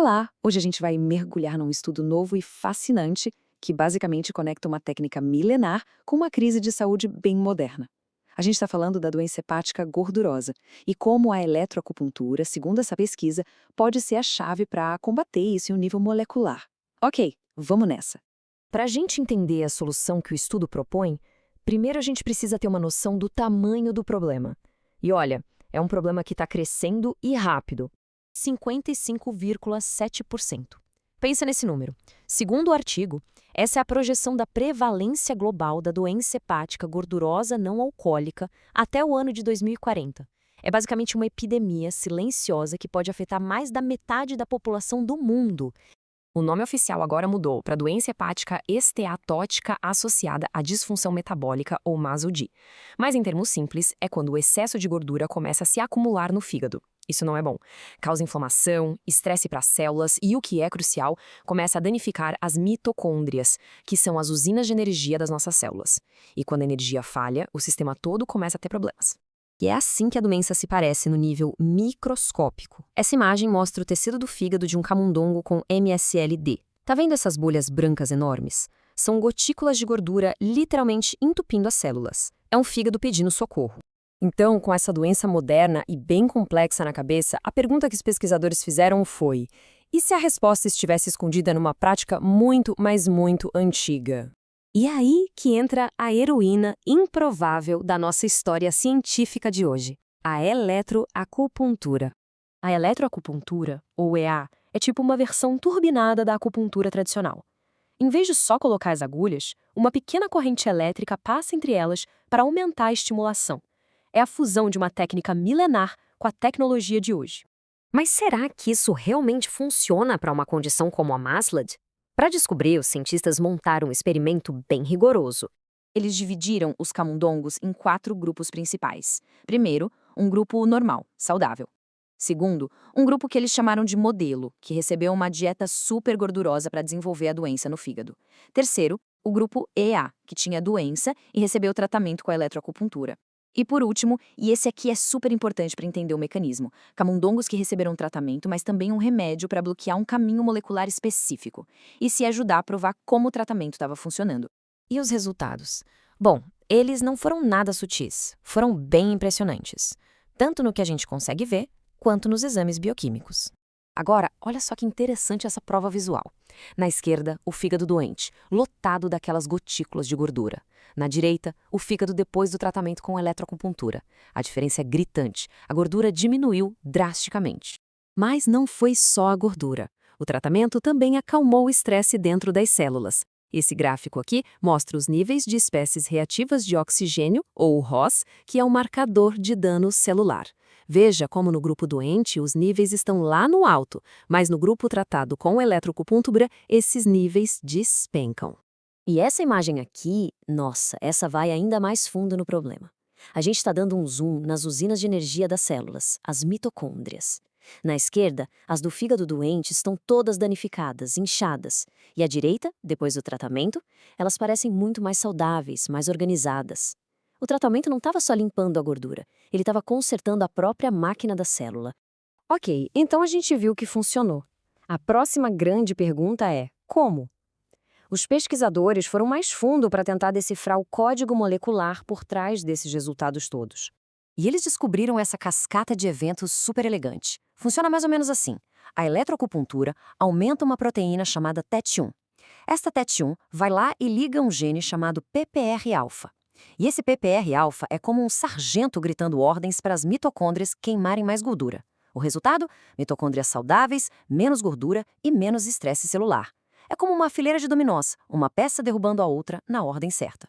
Olá! Hoje a gente vai mergulhar num estudo novo e fascinante que basicamente conecta uma técnica milenar com uma crise de saúde bem moderna. A gente está falando da doença hepática gordurosa e como a eletroacupuntura, segundo essa pesquisa, pode ser a chave para combater isso em um nível molecular. Ok, vamos nessa. Para a gente entender a solução que o estudo propõe, primeiro a gente precisa ter uma noção do tamanho do problema. E olha, é um problema que está crescendo e rápido. 55,7%. Pensa nesse número. Segundo o artigo, essa é a projeção da prevalência global da doença hepática gordurosa não alcoólica até o ano de 2040. É basicamente uma epidemia silenciosa que pode afetar mais da metade da população do mundo. O nome oficial agora mudou para doença hepática esteatótica associada à disfunção metabólica ou MASLD. Mas em termos simples, é quando o excesso de gordura começa a se acumular no fígado. Isso não é bom. Causa inflamação, estresse para as células e, o que é crucial, começa a danificar as mitocôndrias, que são as usinas de energia das nossas células. E quando a energia falha, o sistema todo começa a ter problemas. E é assim que a doença se parece no nível microscópico. Essa imagem mostra o tecido do fígado de um camundongo com MSLD. Tá vendo essas bolhas brancas enormes? São gotículas de gordura literalmente entupindo as células. É um fígado pedindo socorro. Então, com essa doença moderna e bem complexa na cabeça, a pergunta que os pesquisadores fizeram foi: e se a resposta estivesse escondida numa prática muito, mas muito antiga? E aí que entra a heroína improvável da nossa história científica de hoje, a eletroacupuntura. A eletroacupuntura, ou EA, é tipo uma versão turbinada da acupuntura tradicional. Em vez de só colocar as agulhas, uma pequena corrente elétrica passa entre elas para aumentar a estimulação. É a fusão de uma técnica milenar com a tecnologia de hoje. Mas será que isso realmente funciona para uma condição como a MASLD? Para descobrir, os cientistas montaram um experimento bem rigoroso. Eles dividiram os camundongos em 4 grupos principais. Primeiro, um grupo normal, saudável. Segundo, um grupo que eles chamaram de modelo, que recebeu uma dieta super gordurosa para desenvolver a doença no fígado. Terceiro, o grupo EA, que tinha doença e recebeu tratamento com a eletroacupuntura. E por último, e esse aqui é super importante para entender o mecanismo, camundongos que receberam tratamento, mas também um remédio para bloquear um caminho molecular específico, e se ajudar a provar como o tratamento estava funcionando. E os resultados? Bom, eles não foram nada sutis, foram bem impressionantes, tanto no que a gente consegue ver, quanto nos exames bioquímicos. Agora, olha só que interessante essa prova visual. Na esquerda, o fígado doente, lotado daquelas gotículas de gordura. Na direita, o fígado depois do tratamento com eletroacupuntura. A diferença é gritante, a gordura diminuiu drasticamente. Mas não foi só a gordura. O tratamento também acalmou o estresse dentro das células. Esse gráfico aqui mostra os níveis de espécies reativas de oxigênio, ou ROS, que é um marcador de dano celular. Veja como no grupo doente os níveis estão lá no alto, mas no grupo tratado com eletroacupuntura, esses níveis despencam. E essa imagem aqui, nossa, essa vai ainda mais fundo no problema. A gente está dando um zoom nas usinas de energia das células, as mitocôndrias. Na esquerda, as do fígado doente estão todas danificadas, inchadas. E à direita, depois do tratamento, elas parecem muito mais saudáveis, mais organizadas. O tratamento não estava só limpando a gordura, ele estava consertando a própria máquina da célula. Ok, então a gente viu que funcionou. A próxima grande pergunta é: como? Os pesquisadores foram mais fundo para tentar decifrar o código molecular por trás desses resultados todos. E eles descobriram essa cascata de eventos super elegante. Funciona mais ou menos assim. A eletroacupuntura aumenta uma proteína chamada TET1. Esta TET1 vai lá e liga um gene chamado PPR-alfa. E esse PPR-alfa é como um sargento gritando ordens para as mitocôndrias queimarem mais gordura. O resultado? Mitocôndrias saudáveis, menos gordura e menos estresse celular. É como uma fileira de dominós, uma peça derrubando a outra na ordem certa.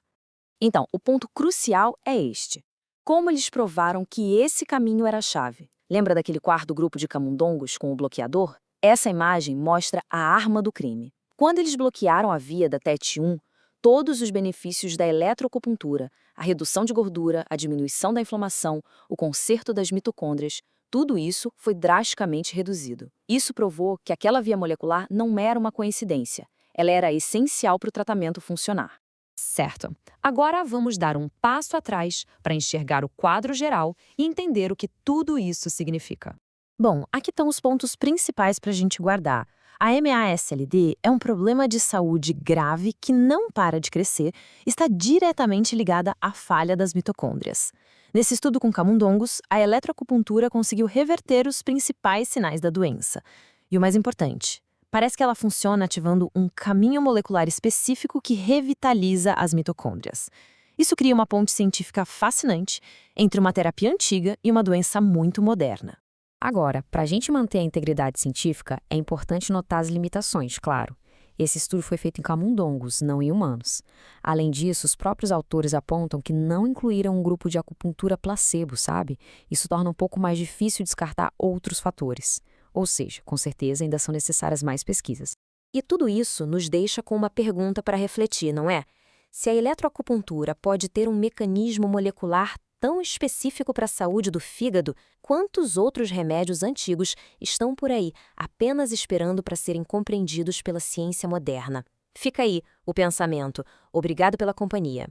Então, o ponto crucial é este. Como eles provaram que esse caminho era a chave? Lembra daquele quarto grupo de camundongos com o bloqueador? Essa imagem mostra a arma do crime. Quando eles bloquearam a via da TET1, todos os benefícios da eletroacupuntura, a redução de gordura, a diminuição da inflamação, o conserto das mitocôndrias, tudo isso foi drasticamente reduzido. Isso provou que aquela via molecular não era uma coincidência. Ela era essencial para o tratamento funcionar. Certo. Agora vamos dar um passo atrás para enxergar o quadro geral e entender o que tudo isso significa. Bom, aqui estão os pontos principais para a gente guardar. A MASLD é um problema de saúde grave que não para de crescer e está diretamente ligada à falha das mitocôndrias. Nesse estudo com camundongos, a eletroacupuntura conseguiu reverter os principais sinais da doença. E o mais importante, parece que ela funciona ativando um caminho molecular específico que revitaliza as mitocôndrias. Isso cria uma ponte científica fascinante entre uma terapia antiga e uma doença muito moderna. Agora, para a gente manter a integridade científica, é importante notar as limitações, claro. Esse estudo foi feito em camundongos, não em humanos. Além disso, os próprios autores apontam que não incluíram um grupo de acupuntura placebo, sabe? Isso torna um pouco mais difícil descartar outros fatores. Ou seja, com certeza ainda são necessárias mais pesquisas. E tudo isso nos deixa com uma pergunta para refletir, não é? Se a eletroacupuntura pode ter um mecanismo molecular tão específico para a saúde do fígado, quantos outros remédios antigos estão por aí, apenas esperando para serem compreendidos pela ciência moderna? Fica aí o pensamento. Obrigado pela companhia.